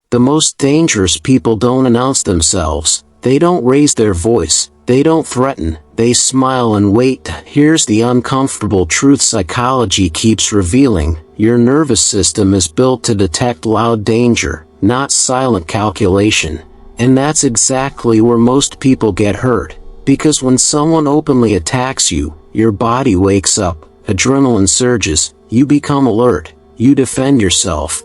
The most dangerous people don't announce themselves. They don't raise their voice. They don't threaten. They smile and wait. Here's the uncomfortable truth psychology keeps revealing. Your nervous system is built to detect loud danger, not silent calculation. And that's exactly where most people get hurt. Because when someone openly attacks you, your body wakes up, adrenaline surges, you become alert, you defend yourself.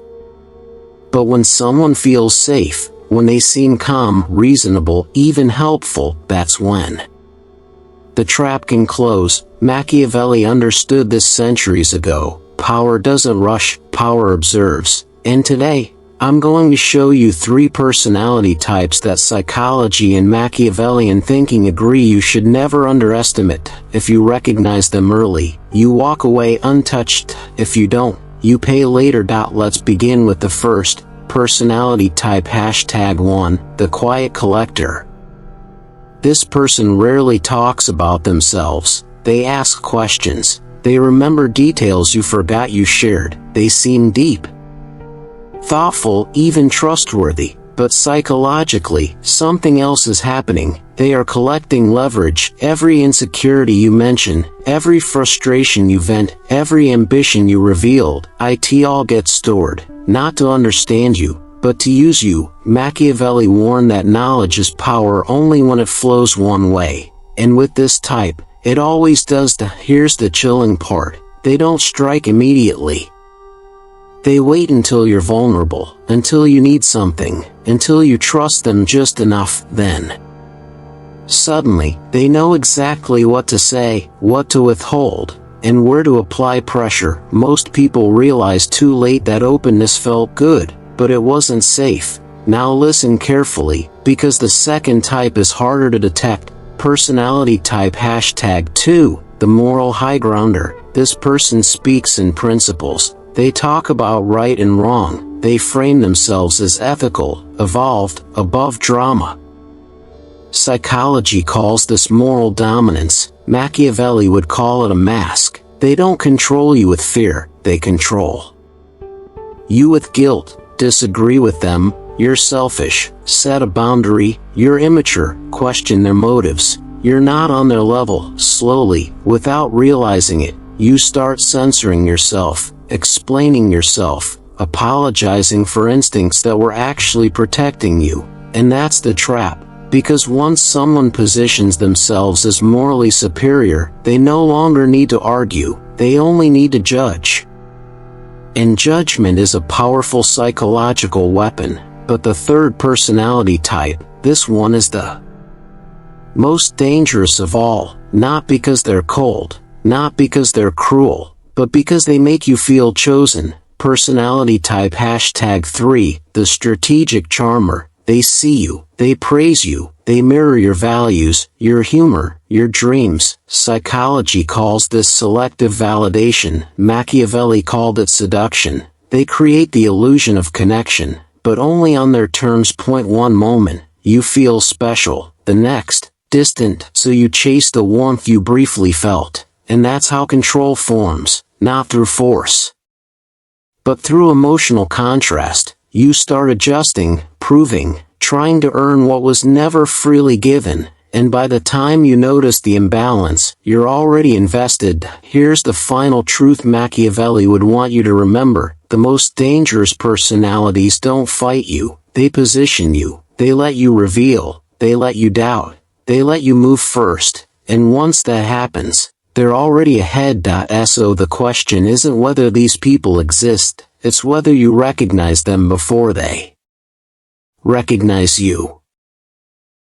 But when someone feels safe, when they seem calm, reasonable, even helpful, that's when the trap can close. Machiavelli understood this centuries ago. Power doesn't rush, power observes. And today, I'm going to show you 3 personality types that psychology and Machiavellian thinking agree you should never underestimate. If you recognize them early, you walk away untouched. If you don't, you pay later. Let's begin with the first personality type. #1, the quiet collector. This person rarely talks about themselves. They ask questions. They remember details you forgot you shared. They seem deep, thoughtful, even trustworthy. But psychologically, something else is happening. They are collecting leverage. Every insecurity you mention, every frustration you vent, every ambition you revealed, it all gets stored. Not to understand you, but to use you. Machiavelli warned that knowledge is power only when it flows one way. And with this type, it always does. Here's the chilling part. They don't strike immediately. They wait until you're vulnerable, until you need something, until you trust them just enough. Then, suddenly, they know exactly what to say, what to withhold, and where to apply pressure. Most people realize too late that openness felt good, but it wasn't safe. Now listen carefully, because the second type is harder to detect. Personality type. #2, the moral high grounder. This person speaks in principles. They talk about right and wrong. They frame themselves as ethical, evolved, above drama. Psychology calls this moral dominance. Machiavelli would call it a mask. They don't control you with fear, they control you with guilt. Disagree with them, you're selfish. Set a boundary, you're immature. Question their motives, you're not on their level. Slowly, without realizing it, you start censoring yourself, explaining yourself, apologizing for instincts that were actually protecting you. And that's the trap. Because once someone positions themselves as morally superior, they no longer need to argue, they only need to judge. And judgment is a powerful psychological weapon. But the third personality type, this one is the most dangerous of all. Not because they're cold, not because they're cruel, but because they make you feel chosen. Personality type. #3, the strategic charmer. They see you, they praise you, they mirror your values, your humor, your dreams. Psychology calls this selective validation. Machiavelli called it seduction. They create the illusion of connection, but only on their terms. One moment, you feel special, the next, distant. So you chase the warmth you briefly felt. And that's how control forms, not through force, but through emotional contrast. You start adjusting, proving, trying to earn what was never freely given, and by the time you notice the imbalance, you're already invested. Here's the final truth Machiavelli would want you to remember. The most dangerous personalities don't fight you, they position you, they let you reveal, they let you doubt, they let you move first, and once that happens, they're already ahead. So the question isn't whether these people exist, it's whether you recognize them before they recognize you.